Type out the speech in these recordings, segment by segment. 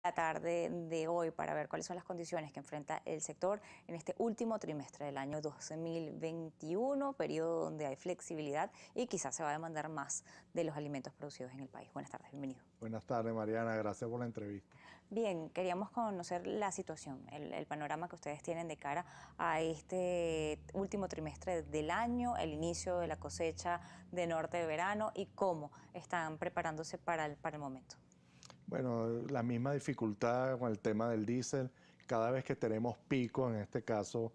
la tarde de hoy para ver cuáles son las condiciones que enfrenta el sector en este último trimestre del año 2021, periodo donde hay flexibilidad y quizás se va a demandar más de los alimentos producidos en el país. Buenas tardes, bienvenido. Buenas tardes, Mariana. Gracias por la entrevista. Bien, queríamos conocer la situación, el panorama que ustedes tienen de cara a este último trimestre del año, el inicio de la cosecha de norte de verano y cómo están preparándose para el momento. Bueno, la misma dificultad con el tema del diésel. Cada vez que tenemos pico, en este caso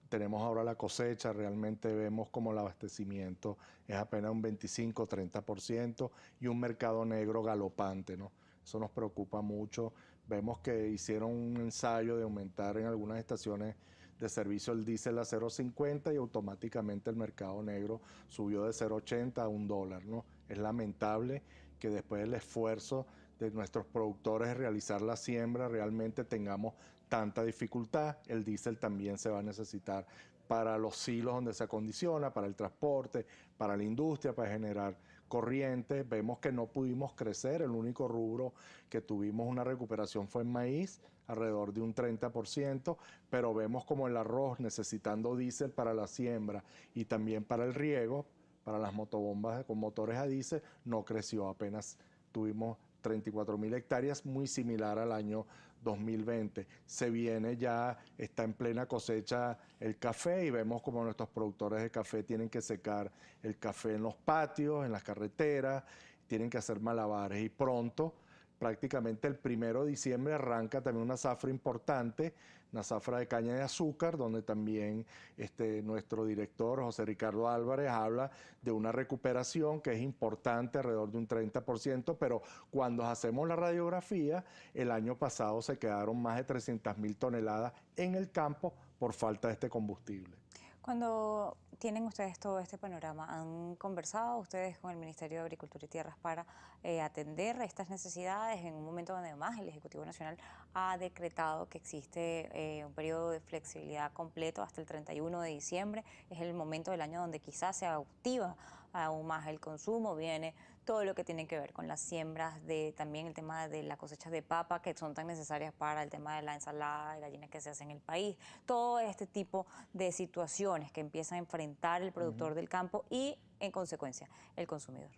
tenemos ahora la cosecha, realmente vemos como el abastecimiento es apenas un 25-30% y un mercado negro galopante, ¿no? Eso nos preocupa mucho. Vemos que hicieron un ensayo de aumentar en algunas estaciones de servicio el diésel a 0,50 y automáticamente el mercado negro subió de 0,80 a $1, ¿no? Es lamentable que después del esfuerzo de nuestros productores de realizar la siembra realmente tengamos tanta dificultad. El diésel también se va a necesitar para los silos donde se acondiciona, para el transporte, para la industria, para generar corriente. Vemos que no pudimos crecer, el único rubro que tuvimos una recuperación fue en maíz, alrededor de un 30%, pero vemos como el arroz necesitando diésel para la siembra y también para el riego, para las motobombas con motores a diésel, no creció, apenas tuvimos 34.000 hectáreas, muy similar al año 2020. Se viene ya, está en plena cosecha el café y vemos como nuestros productores de café tienen que secar el café en los patios, en las carreteras, tienen que hacer malabares y pronto, prácticamente el 1 de diciembre, arranca también una zafra importante, una zafra de caña de azúcar, donde también nuestro director, José Ricardo Álvarez, habla de una recuperación que es importante, alrededor de un 30%, pero cuando hacemos la radiografía, el año pasado se quedaron más de 300.000 toneladas en el campo por falta de este combustible. Cuando tienen ustedes todo este panorama, ¿han conversado ustedes con el Ministerio de Agricultura y Tierras para atender estas necesidades en un momento donde además el Ejecutivo Nacional ha decretado que existe un periodo de flexibilidad completo hasta el 31 de diciembre? Es el momento del año donde quizás se activa aún más el consumo, viene todo lo que tiene que ver con las siembras, también el tema de la cosecha de papa, que son tan necesarias para el tema de la ensalada de gallinas que se hace en el país, todo este tipo de situaciones que empieza a enfrentar el productor del campo y, en consecuencia, el consumidor.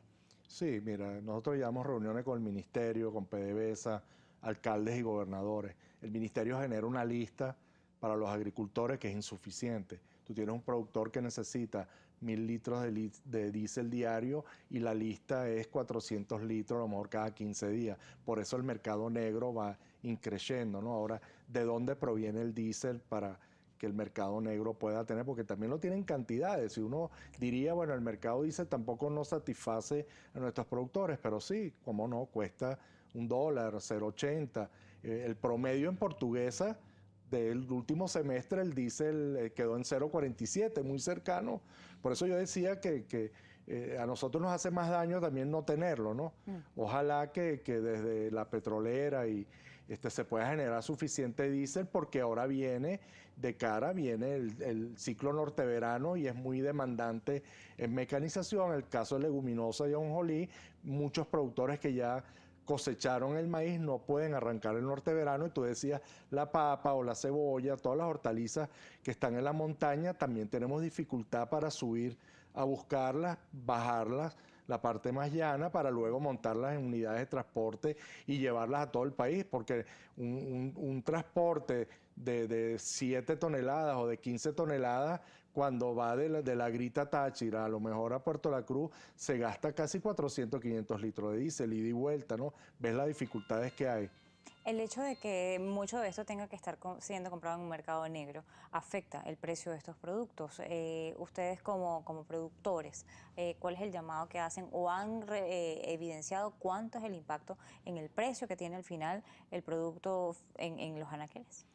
Sí, mira, nosotros llevamos reuniones con el ministerio, con PDVSA, alcaldes y gobernadores. El ministerio genera una lista para los agricultores que es insuficiente. Tú tienes un productor que necesita 1.000 litros de diésel diario y la lista es 400 litros a lo mejor cada 15 días. Por eso el mercado negro va increciendo, ¿no? Ahora, ¿de dónde proviene el diésel para que el mercado negro pueda tener? Porque también lo tienen cantidades. Si uno diría, bueno, el mercado diésel tampoco no satisface a nuestros productores, pero sí, cómo no, cuesta $1, 0,80. El promedio en Portuguesa del último semestre el diésel quedó en 0,47, muy cercano. Por eso yo decía que a nosotros nos hace más daño también no tenerlo, ¿no? Ojalá que desde la petrolera y se pueda generar suficiente diésel, porque ahora viene el ciclo norteverano y es muy demandante en mecanización. El caso de leguminosa y ajonjolí, muchos productores que ya cosecharon el maíz no pueden arrancar el norteverano, y tú decías la papa o la cebolla, todas las hortalizas que están en la montaña, también tenemos dificultad para subir a buscarlas, bajarlas la parte más llana para luego montarlas en unidades de transporte y llevarlas a todo el país, porque un transporte de 7 toneladas o de 15 toneladas, cuando va de la Grita Táchira a lo mejor a Puerto La Cruz, se gasta casi 400, 500 litros de diésel, ida y vuelta, ¿no? ¿Ves las dificultades que hay? El hecho de que mucho de esto tenga que estar siendo comprado en un mercado negro afecta el precio de estos productos. Ustedes como productores, ¿cuál es el llamado que hacen o han evidenciado cuánto es el impacto en el precio que tiene al final el producto en los anaqueles?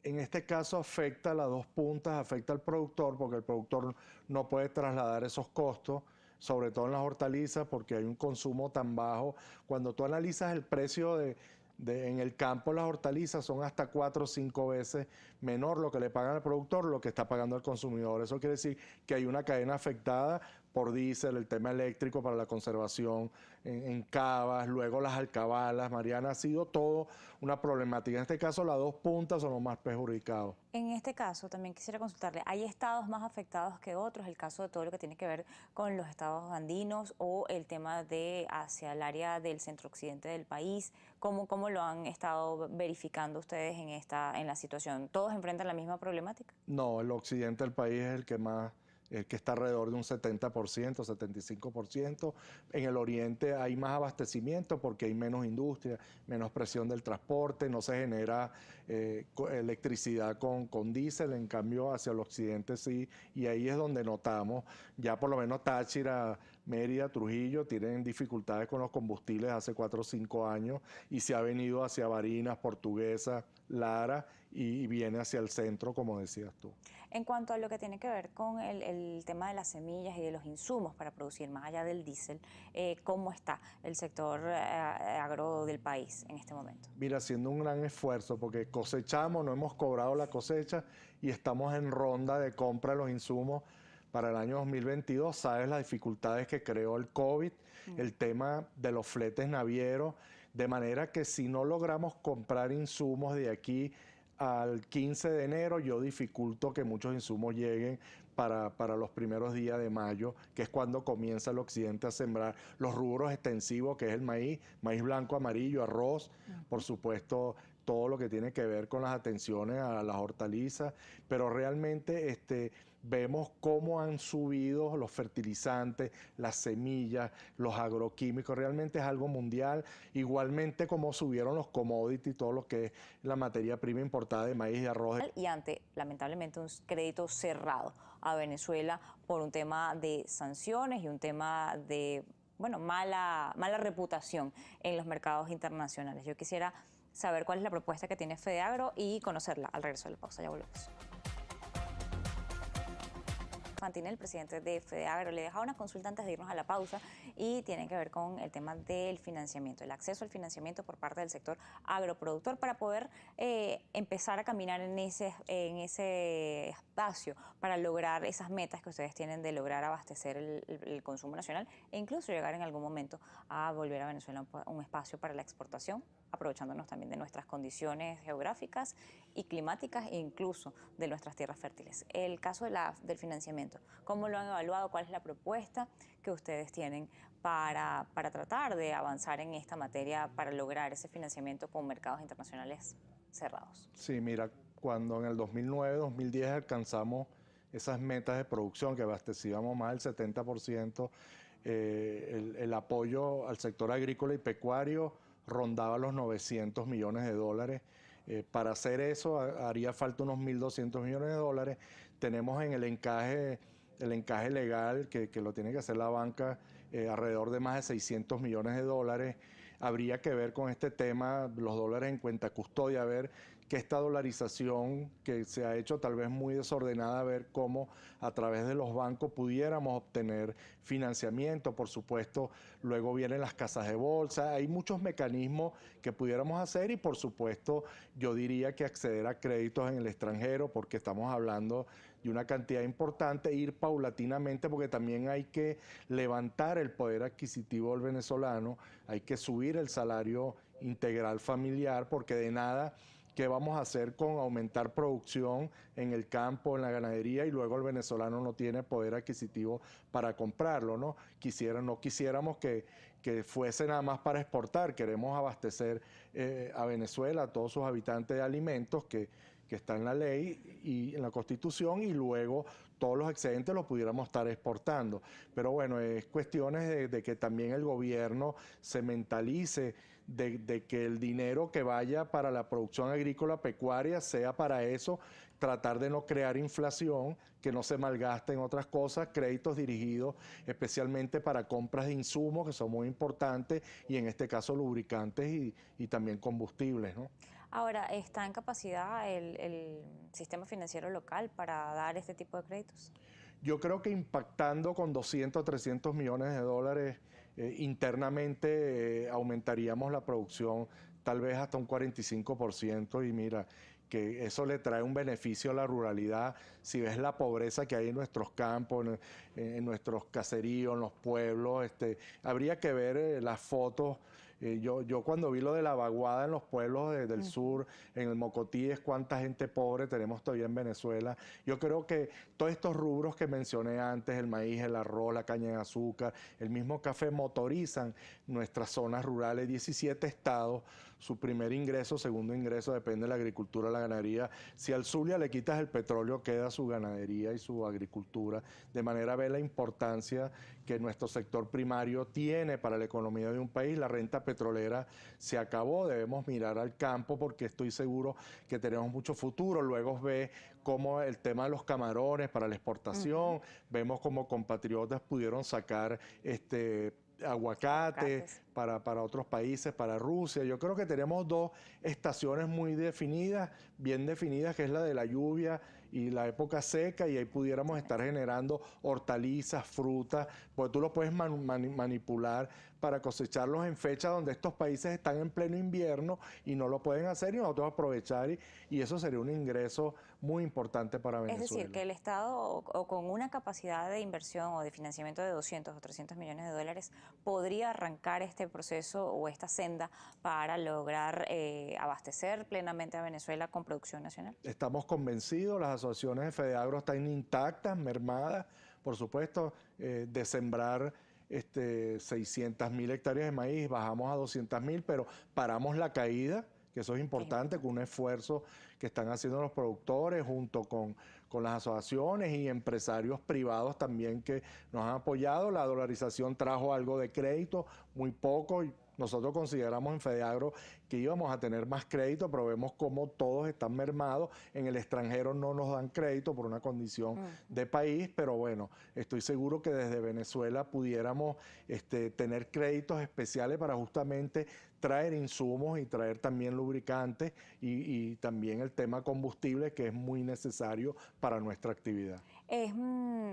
En este caso afecta a las dos puntas, afecta al productor, porque el productor no puede trasladar esos costos, sobre todo en las hortalizas, porque hay un consumo tan bajo. Cuando tú analizas el precio en el campo, las hortalizas son hasta 4 o 5 veces menor lo que le pagan al productor, lo que está pagando al consumidor. Eso quiere decir que hay una cadena afectada por diésel, el tema eléctrico para la conservación en cavas, luego las alcabalas. Mariana, ha sido todo una problemática. En este caso, las dos puntas son los más perjudicados. En este caso, también quisiera consultarle, ¿hay estados más afectados que otros? El caso de todo lo que tiene que ver con los estados andinos o el tema de hacia el área del centro-occidente del país. ¿Cómo lo han estado verificando ustedes en la situación? ¿Todos enfrentan la misma problemática? No, el occidente del país es el que está alrededor de un 70%, 75%. En el oriente hay más abastecimiento porque hay menos industria, menos presión del transporte, no se genera electricidad con diésel, en cambio hacia el occidente sí, y ahí es donde notamos, ya por lo menos Táchira, Mérida, Trujillo tienen dificultades con los combustibles hace 4 o 5 años y se ha venido hacia Barinas, Portuguesa, Lara y viene hacia el centro, como decías tú. En cuanto a lo que tiene que ver con el tema de las semillas y de los insumos para producir, más allá del diésel, ¿cómo está el sector agro del país en este momento? Mira, haciendo un gran esfuerzo porque cosechamos, no hemos cobrado la cosecha y estamos en ronda de compra de los insumos para el año 2022. Sabes las dificultades que creó el COVID, el tema de los fletes navieros, de manera que si no logramos comprar insumos de aquí al 15 de enero, yo dificulto que muchos insumos lleguen para los primeros días de mayo, que es cuando comienza el occidente a sembrar los rubros extensivos, que es el maíz, maíz blanco, amarillo, arroz, por supuesto, todo lo que tiene que ver con las atenciones a las hortalizas, pero realmente vemos cómo han subido los fertilizantes, las semillas, los agroquímicos, realmente es algo mundial, igualmente como subieron los commodities, todo lo que es la materia prima importada de maíz y arroz. Y ante, lamentablemente, un crédito cerrado a Venezuela por un tema de sanciones y un tema de, bueno, mala reputación en los mercados internacionales. Yo quisiera saber cuál es la propuesta que tiene FEDEAGRO y conocerla al regreso de la pausa. Ya volvemos. Fantinel, el presidente de FEDEAGRO, le dejaba una consulta antes de irnos a la pausa y tiene que ver con el tema del financiamiento, el acceso al financiamiento por parte del sector agroproductor para poder empezar a caminar en ese espacio para lograr esas metas que ustedes tienen de lograr abastecer el consumo nacional e incluso llegar en algún momento a volver a Venezuela un espacio para la exportación, aprovechándonos también de nuestras condiciones geográficas y climáticas e incluso de nuestras tierras fértiles. El caso del financiamiento, ¿cómo lo han evaluado? ¿Cuál es la propuesta que ustedes tienen para tratar de avanzar en esta materia para lograr ese financiamiento con mercados internacionales cerrados? Sí, mira, cuando en el 2009, 2010 alcanzamos esas metas de producción que abastecíamos más del 70%, el apoyo al sector agrícola y pecuario rondaba los 900 millones de dólares. Para hacer eso haría falta unos 1.200 millones de dólares. Tenemos en el encaje legal que lo tiene que hacer la banca alrededor de más de 600 millones de dólares. Habría que ver con este tema, los dólares en cuenta custodia, ver que esta dolarización que se ha hecho tal vez muy desordenada, ver cómo a través de los bancos pudiéramos obtener financiamiento. Por supuesto, luego vienen las casas de bolsa, hay muchos mecanismos que pudiéramos hacer y por supuesto yo diría que acceder a créditos en el extranjero, porque estamos hablando de una cantidad importante, ir paulatinamente porque también hay que levantar el poder adquisitivo del venezolano, hay que subir el salario integral familiar, porque de nada qué vamos a hacer con aumentar producción en el campo, en la ganadería, y luego el venezolano no tiene poder adquisitivo para comprarlo, ¿no? No quisiéramos que fuese nada más para exportar, queremos abastecer a Venezuela, a todos sus habitantes de alimentos que está en la ley y en la Constitución, y luego todos los excedentes los pudiéramos estar exportando. Pero bueno, es cuestiones de que también el gobierno se mentalice de que el dinero que vaya para la producción agrícola pecuaria sea para eso, tratar de no crear inflación, que no se malgaste en otras cosas, créditos dirigidos especialmente para compras de insumos que son muy importantes y en este caso lubricantes y también combustibles, ¿no? Ahora, ¿está en capacidad el sistema financiero local para dar este tipo de créditos? Yo creo que impactando con 200, 300 millones de dólares internamente aumentaríamos la producción tal vez hasta un 45%, y mira, que eso le trae un beneficio a la ruralidad. Si ves la pobreza que hay en nuestros campos, en nuestros caseríos, en los pueblos, habría que ver las fotos. Yo cuando vi lo de la vaguada en los pueblos del sur, en el Mocotíes, cuánta gente pobre tenemos todavía en Venezuela. Yo creo que todos estos rubros que mencioné antes, el maíz, el arroz, la caña de azúcar, el mismo café, motorizan nuestras zonas rurales. 17 estados, su primer ingreso, segundo ingreso, depende de la agricultura, la ganadería. Si al Zulia le quitas el petróleo, queda su ganadería y su agricultura. De manera a ver la importancia que nuestro sector primario tiene para la economía de un país. La renta petrolera se acabó, debemos mirar al campo porque estoy seguro que tenemos mucho futuro. Luego ve cómo el tema de los camarones para la exportación, vemos cómo compatriotas pudieron sacar aguacate para otros países, para Rusia. Yo creo que tenemos dos estaciones muy definidas, bien definidas, que es la de la lluvia y la época seca, y ahí pudiéramos estar generando hortalizas, frutas, porque tú lo puedes manipular para cosecharlos en fechas donde estos países están en pleno invierno y no lo pueden hacer, y nosotros aprovechar, y eso sería un ingreso muy importante para Venezuela. Es decir, que el Estado o con una capacidad de inversión o de financiamiento de 200 o 300 millones de dólares podría arrancar este proceso o esta senda para lograr abastecer plenamente a Venezuela con producción nacional. Estamos convencidos, las asociaciones de FEDEAGRO están intactas, mermadas, por supuesto, de sembrar 600.000 hectáreas de maíz, bajamos a 200.000, pero paramos la caída, que eso es importante, con un esfuerzo que están haciendo los productores junto con las asociaciones y empresarios privados también que nos han apoyado. La dolarización trajo algo de crédito, muy poco, y nosotros consideramos en FEDEAGRO que íbamos a tener más crédito, pero vemos cómo todos están mermados. En el extranjero no nos dan crédito por una condición de país, pero bueno, estoy seguro que desde Venezuela pudiéramos tener créditos especiales para justamente traer insumos y traer también lubricantes y también el tema combustible, que es muy necesario para nuestra actividad.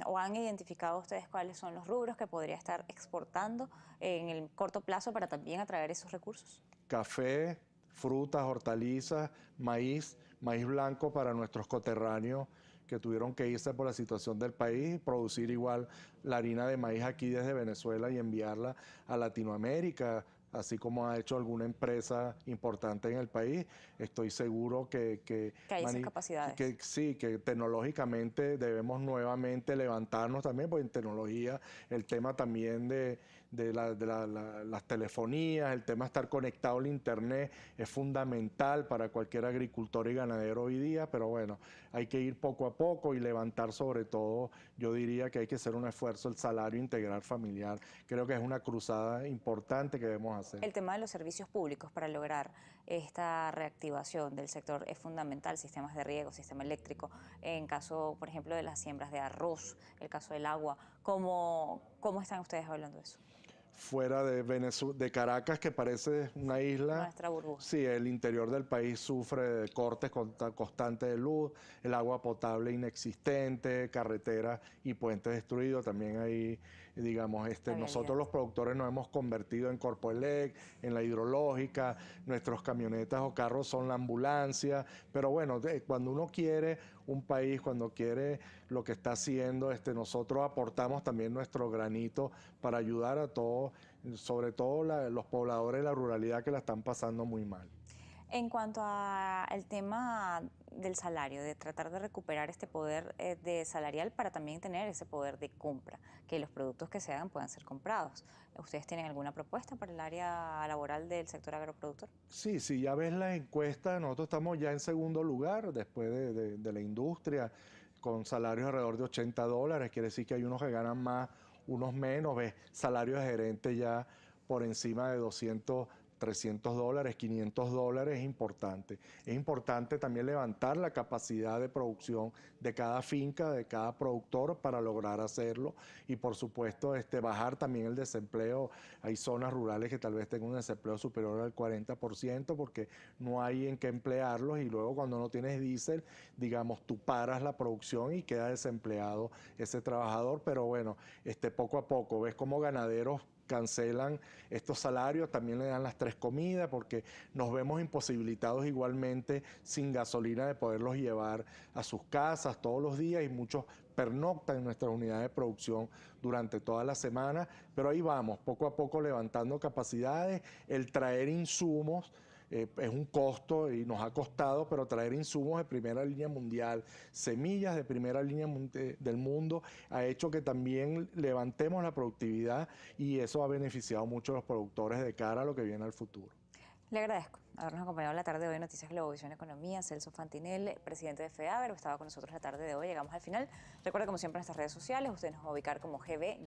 ¿O han identificado ustedes cuáles son los rubros que podría estar exportando en el corto plazo para también atraer esos recursos? Café, frutas, hortalizas, maíz blanco para nuestros coterráneos que tuvieron que irse por la situación del país, producir igual la harina de maíz aquí desde Venezuela y enviarla a Latinoamérica, así como ha hecho alguna empresa importante en el país. Estoy seguro que hay esas capacidades. Que sí, que tecnológicamente debemos nuevamente levantarnos también, porque en tecnología el tema también de las telefonías, el tema de estar conectado al internet es fundamental para cualquier agricultor y ganadero hoy día, pero bueno, hay que ir poco a poco y levantar, sobre todo, yo diría que hay que hacer un esfuerzo, el salario integral familiar. Creo que es una cruzada importante que debemos hacer. El tema de los servicios públicos para lograr esta reactivación del sector es fundamental, sistemas de riego, sistema eléctrico, en caso, por ejemplo, de las siembras de arroz, el caso del agua. ¿Cómo están ustedes hablando de eso? Fuera de Caracas, que parece una isla. Nuestra burbuja. Sí, el interior del país sufre de cortes constantes de luz, el agua potable inexistente, carreteras y puentes destruidos. También hay, digamos, nosotros los productores nos hemos convertido en Corpoelec, en la hidrológica, nuestros camionetas o carros son la ambulancia, pero bueno, cuando uno quiere un país, cuando quiere lo que está haciendo, nosotros aportamos también nuestro granito para ayudar a todos, sobre todo los pobladores de la ruralidad que la están pasando muy mal. En cuanto al tema del salario, de tratar de recuperar este poder de salarial para también tener ese poder de compra, que los productos que se hagan puedan ser comprados. ¿Ustedes tienen alguna propuesta para el área laboral del sector agroproductor? Sí, si ya ves las encuestas, nosotros estamos ya en segundo lugar después de la industria, con salarios alrededor de $80. Quiere decir que hay unos que ganan más, unos menos. Ves salarios de gerente ya por encima de $200, $300, $500, es importante. Es importante también levantar la capacidad de producción de cada finca, de cada productor para lograr hacerlo, y por supuesto bajar también el desempleo. Hay zonas rurales que tal vez tengan un desempleo superior al 40% porque no hay en qué emplearlos, y luego cuando no tienes diésel, digamos, tú paras la producción y queda desempleado ese trabajador. Pero bueno, poco a poco ves como ganaderos cancelan estos salarios, también le dan las 3 comidas, porque nos vemos imposibilitados igualmente sin gasolina de poderlos llevar a sus casas todos los días, y muchos pernoctan en nuestras unidades de producción durante toda la semana, pero ahí vamos, poco a poco levantando capacidades, el traer insumos. Es un costo y nos ha costado, pero traer insumos de primera línea mundial, semillas de primera línea del mundo, ha hecho que también levantemos la productividad, y eso ha beneficiado mucho a los productores de cara a lo que viene al futuro. Le agradezco habernos acompañado la tarde de hoy en Noticias Globovisión Economía. Celso Fantinel, presidente de FEAGRO, estaba con nosotros la tarde de hoy. Llegamos al final. Recuerda, como siempre, en nuestras redes sociales, ustedes nos van a ubicar como GB